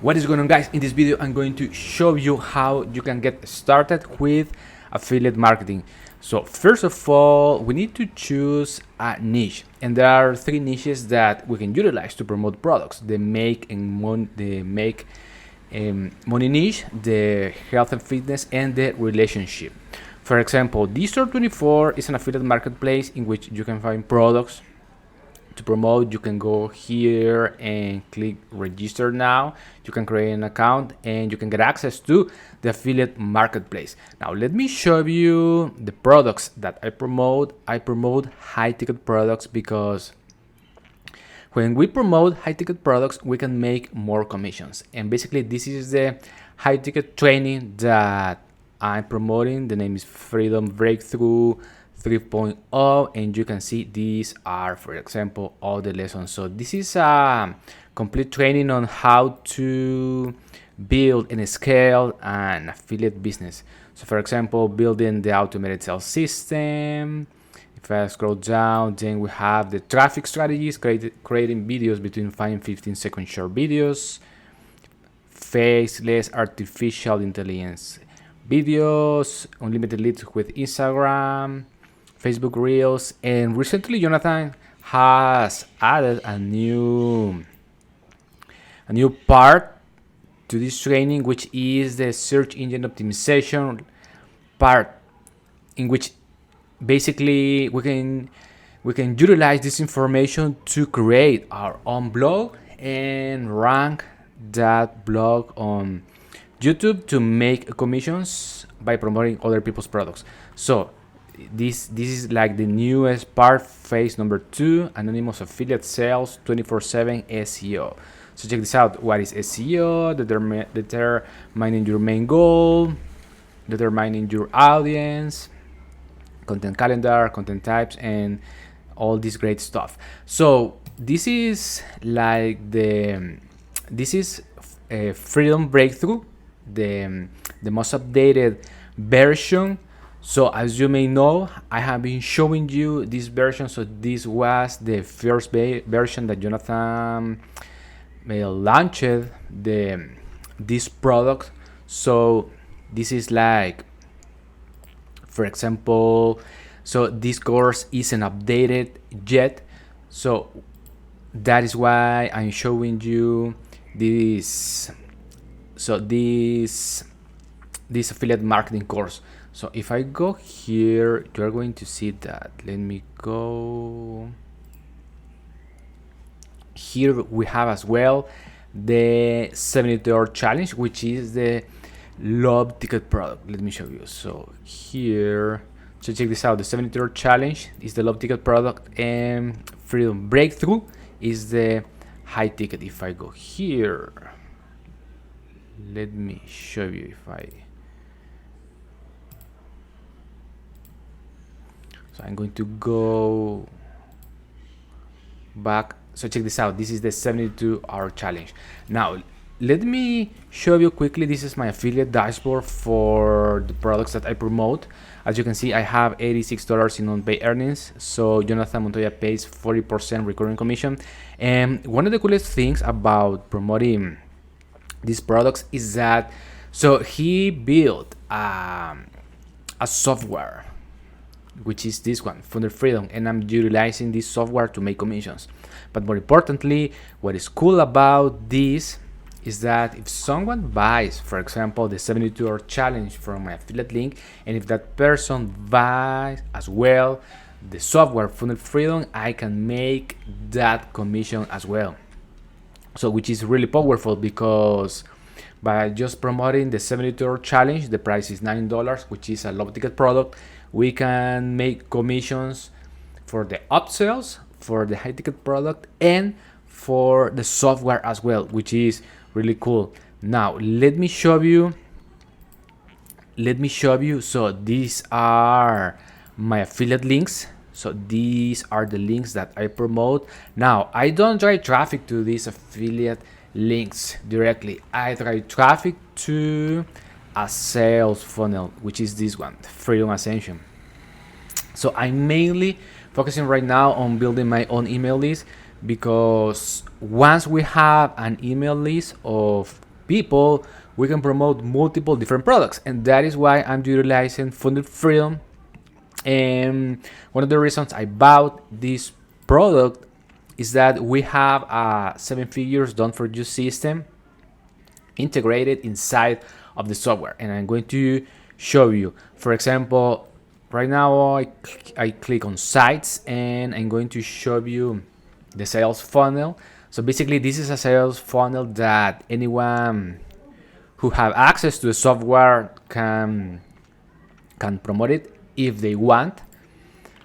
What is going on, guys? In this video I'm going to show you how you can get started with affiliate marketing. So first of all, we need to choose a niche, and there are three niches that we can utilize to promote products: the money niche, the health and fitness, and the relationship. For example, D-Store24 is an affiliate marketplace in which you can find products to promote. You can go here and click register now. You can create an account and you can get access to the affiliate marketplace. Now let me show you the products that I promote. I promote high ticket products because when we promote high ticket products, we can make more commissions. And basically this is the high ticket training that I'm promoting. The name is Freedom Breakthrough 3.0, and you can see these are, for example, all the lessons. So this is a complete training on how to build and scale an affiliate business. So for example, building the automated sales system. If I scroll down, then we have the traffic strategies, creating videos between 5 and 15-second short videos, faceless artificial intelligence videos, unlimited leads with Instagram, Facebook Reels, and recently Jonathan has added a new part to this training, which is the search engine optimization part, in which basically we can utilize this information to create our own blog and rank that blog on YouTube to make commissions by promoting other people's products. So this is like the newest part, phase number 2, anonymous affiliate sales 24/7 SEO. So check this out. What is SEO? Determining your main goal, determining your audience, content calendar, content types, and all this great stuff. So this is like Freedom Breakthrough, the most updated version. So as you may know, I have been showing you this version. So this was the first version that Jonathan launched this product. So this is like, for example, so this course isn't updated yet. So that is why I'm showing you this. So this affiliate marketing course. So if I go here, you're going to see that. Let me go. Here we have as well the 72-hour challenge, which is the love ticket product. Let me show you. So here, so check this out. The 72-hour challenge is the love ticket product, and Freedom Breakthrough is the high ticket. If I go here, let me show you. So I'm going to go back. So check this out. This is the 72-hour challenge. Now, let me show you quickly. This is my affiliate dashboard for the products that I promote. As you can see, I have $86 in unpaid earnings. So Jonathan Montoya pays 40% recurring commission. And one of the coolest things about promoting these products is that, so he built a software, which is this one, Funnel Freedom, and I'm utilizing this software to make commissions. But more importantly, what is cool about this is that if someone buys, for example, the 72-hour challenge from my affiliate link, and if that person buys as well the software Funnel Freedom, I can make that commission as well. So which is really powerful, because by just promoting the 72-hour challenge, the price is $9, which is a low ticket product. We can make commissions for the upsells, for the high ticket product, and for the software as well, which is really cool. Now let me show you. So these are my affiliate links. So these are the links that I promote. Now I don't drive traffic to these affiliate links directly. I drive traffic to a sales funnel, which is this one, Freedom Ascension. So I'm mainly focusing right now on building my own email list, because once we have an email list of people, we can promote multiple different products, and that is why I'm utilizing Funnel Freedom. And one of the reasons I bought this product is that we have a 7 figures done for you system integrated inside of the software, and I'm going to show you. For example, right now I click on sites, and I'm going to show you the sales funnel. So basically, this is a sales funnel that anyone who have access to the software can promote it if they want.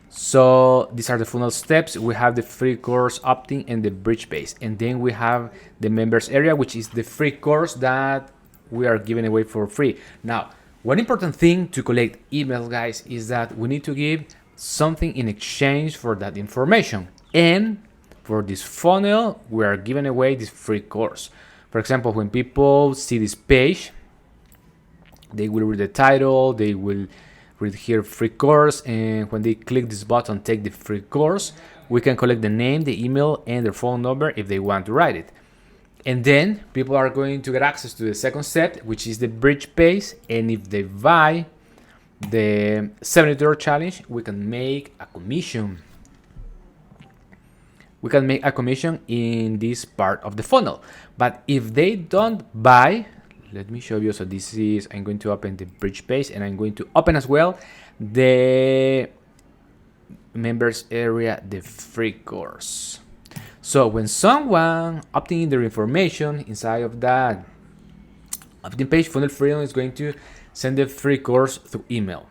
So these are the funnel steps. We have the free course opt-in and the bridge base, and then we have the members area, which is the free course that we are giving away for free. Now, one important thing to collect emails, guys, is that we need to give something in exchange for that information. And for this funnel, we are giving away this free course. For example, when people see this page, they will read the title, they will read here free course, and when they click this button, take the free course, we can collect the name, the email, and their phone number if they want to write it. And then people are going to get access to the second step, which is the bridge base. And if they buy the $70 challenge, we can make a commission. We can make a commission in this part of the funnel. But if they don't buy, let me show you. So this is, I'm going to open the bridge page, and I'm going to open as well the members area, the free course. So when someone opting in their information inside of that opt-in page, Funnel Freedom is going to send the free course through email.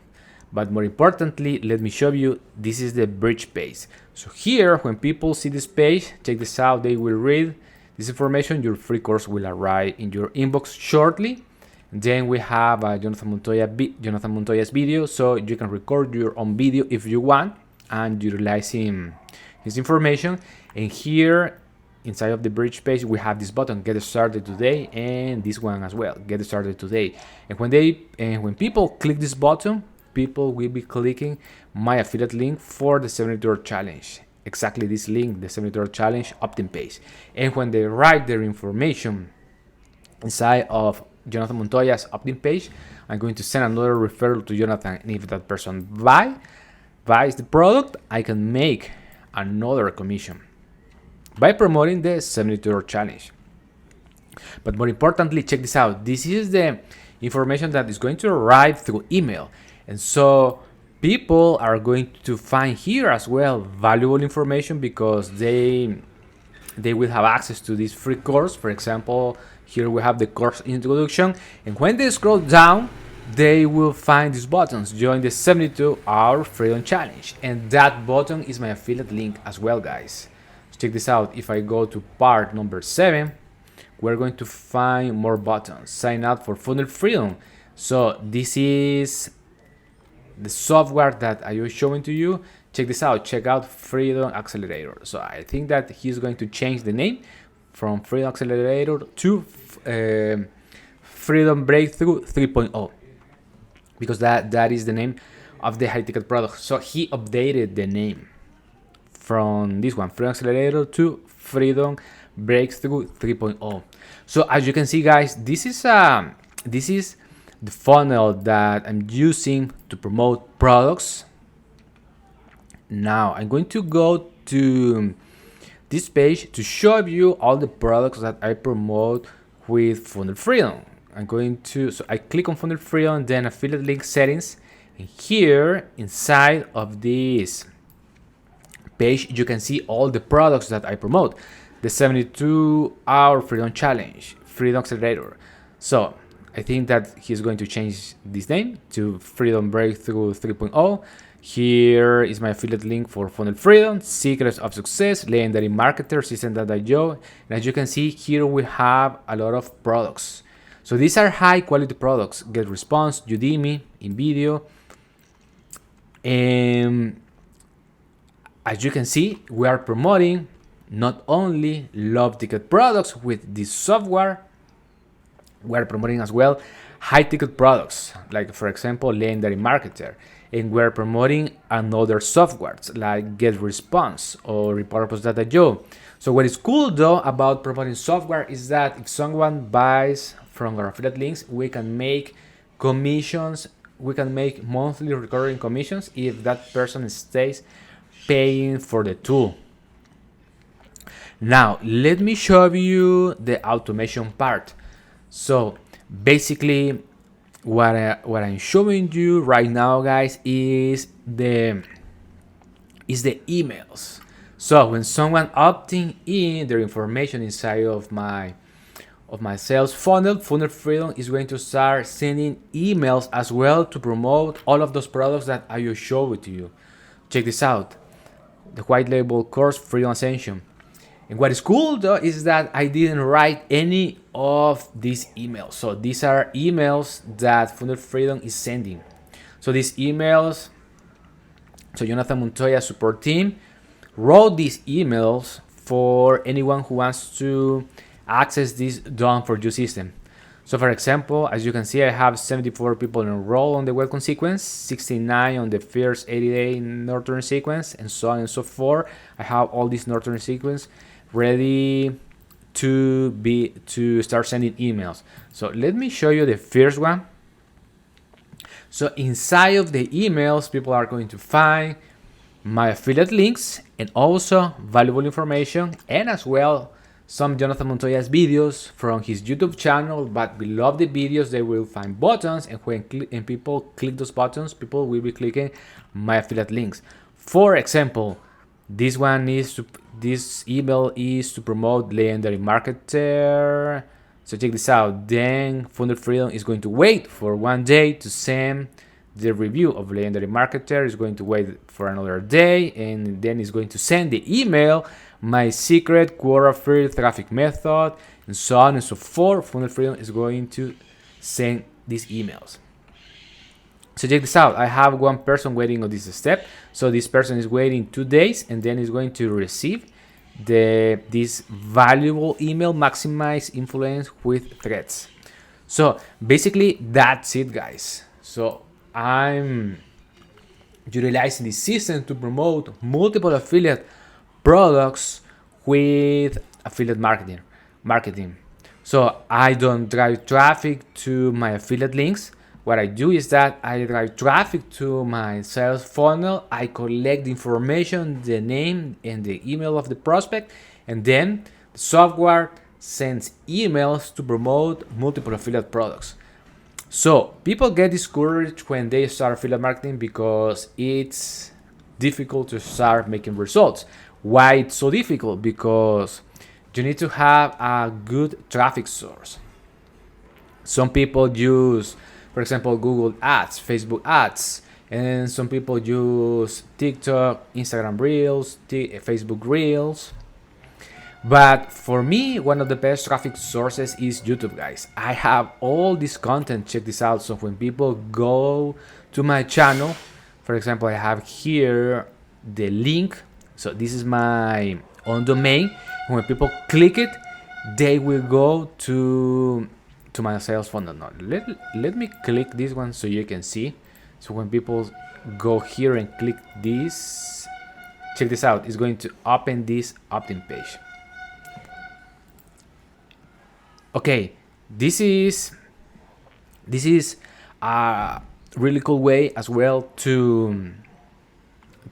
But more importantly, let me show you, this is the bridge page. So here, when people see this page, check this out, they will read this information, your free course will arrive in your inbox shortly. And then we have Jonathan Montoya's video, so you can record your own video if you want and utilizing his information. And here inside of the bridge page, we have this button, get started today, and this one as well, get started today. And when people click this button, people will be clicking my affiliate link for the $70 challenge. Exactly this link, the $70 challenge opt-in page. And when they write their information inside of Jonathan Montoya's opt-in page, I'm going to send another referral to Jonathan. And if that person buys the product, I can make another commission by promoting the $70 challenge. But more importantly, check this out. This is the information that is going to arrive through email. And so people are going to find here as well valuable information, because they will have access to this free course. For example, here we have the course introduction, and when they scroll down, they will find these buttons, join the 72-hour freedom challenge, and that button is my affiliate link as well, guys. So check this out. If I go to part number 7, we're going to find more buttons. Sign up for Funnel Freedom. So this is the software that I was showing to you. Check this out. Check out Freedom Accelerator. So I think that he's going to change the name from Freedom Accelerator to Freedom Breakthrough 3.0, because that is the name of the high ticket product. So he updated the name from this one, Freedom Accelerator, to Freedom Breakthrough 3.0. So as you can see, guys, this is the funnel that I'm using to promote products. Now I'm going to go to this page to show you all the products that I promote with Funnel Freedom. So I click on Funnel Freedom, then affiliate link settings, and here inside of this page you can see all the products that I promote. The 72-hour freedom challenge, Freedom Accelerator. So I think that he's going to change this name to Freedom Breakthrough 3.0. Here is my affiliate link for Funnel Freedom, Secrets of Success, Legendary Marketer, System.io. And as you can see, here we have a lot of products. So these are high quality products. Get Response, Udemy, InVideo. And as you can see, we are promoting not only low ticket products with this software, we are promoting as well high ticket products, like for example, Legendary Marketer. And we're promoting another softwares like Get Response or Repurpose.io. So what is cool though about promoting software is that if someone buys from our affiliate links, we can make commissions. We can make monthly recurring commissions if that person stays paying for the tool. Now, let me show you the automation part. So basically, what I'm showing you right now, guys, is the emails. So when someone opting in their information inside of my sales funnel, Funnel Freedom is going to start sending emails as well to promote all of those products that I just showed to you. Check this out: the white label course Freedom Ascension. And what is cool though is that I didn't write any of these emails. So these are emails that Funnel Freedom is sending. So these emails, so Jonathan Montoya support team wrote these emails for anyone who wants to access this done for you system. So for example, as you can see, I have 74 people enrolled on the webcom sequence, 69 on the first 80-day Northern sequence, and so on and so forth. I have all these Northern sequence ready to start sending emails. So let me show you the first one. So inside of the emails, people are going to find my affiliate links and also valuable information, and as well some Jonathan Montoya's videos from his YouTube channel. But below the videos, they will find buttons, and when people click those buttons, people will be clicking my affiliate links. For example, this email is to promote Legendary Marketer. So check this out. Then Funnel Freedom is going to wait for 1 day to send the review of Legendary Marketer. Is going to wait for another day, and then is going to send the email, my secret quota-free traffic method, and so on and so forth. Funnel Freedom is going to send these emails. So check this out. I have one person waiting on this step. So this person is waiting 2 days, and then is going to receive this valuable email, maximize influence with threads. So basically that's it, guys. So I'm utilizing this system to promote multiple affiliate products with affiliate marketing. So I don't drive traffic to my affiliate links. What I do is that I drive traffic to my sales funnel. I collect the information, the name and the email of the prospect, and then the software sends emails to promote multiple affiliate products. So people get discouraged when they start affiliate marketing because it's difficult to start making results. Why it's so difficult? Because you need to have a good traffic source. Some people use, for example, Google Ads, Facebook Ads, and some people use TikTok, Instagram Reels, Facebook Reels. But for me, one of the best traffic sources is YouTube, guys. I have all this content. Check this out. So when people go to my channel, for example, I have here the link. So this is my own domain. When people click it, they will go to my sales funnel. Now, let me click this one so you can see. So when people go here and click this, check this out. It's going to open this opt-in page. Okay, this is a really cool way as well to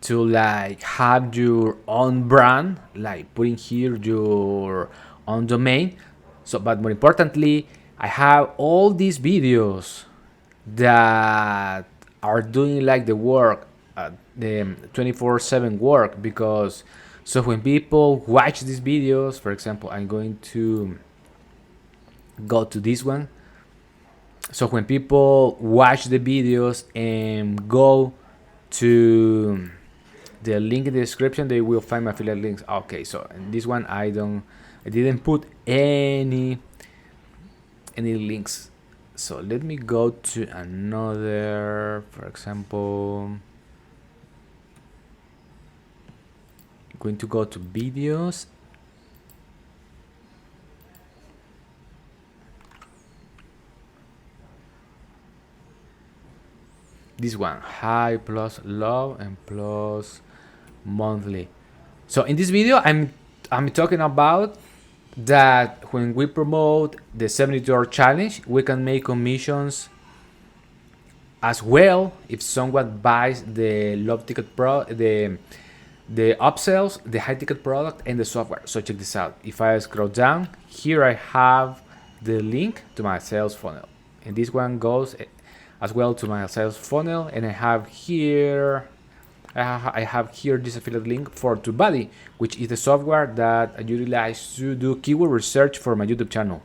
like have your own brand, like putting here your own domain. So, but more importantly, I have all these videos that are doing like the work, the 24/7 work, because so when people watch these videos, for example, I'm going to go to this one. So when people watch the videos and go to the link in the description, they will find my affiliate links. Okay, so in this one I didn't put any links. So let me go to another, for example, I'm going to go to videos. This one, high plus low and plus monthly. So in this video, I'm talking about that when we promote the 72-hour challenge, we can make commissions as well if someone buys the low ticket the upsells, the high ticket product, and the software. So check this out. If I scroll down here, I have the link to my sales funnel, and this one goes as well to my sales funnel. And I have here this affiliate link for TubeBuddy, which is the software that I utilize to do keyword research for my YouTube channel.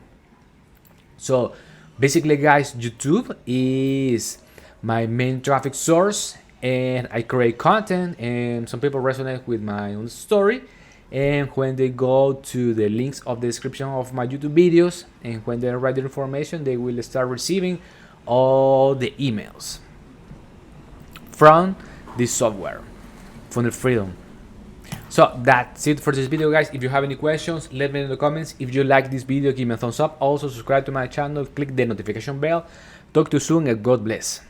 So basically, guys, YouTube is my main traffic source, and I create content, and some people resonate with my own story, and when they go to the links of the description of my YouTube videos, and when they write the information, they will start receiving all the emails from this software, Funnel Freedom. So that's it for this video, guys. If you have any questions, let me know in the comments. If you like this video, give me a thumbs up. Also subscribe to my channel, click the notification bell. Talk to you soon, and God bless.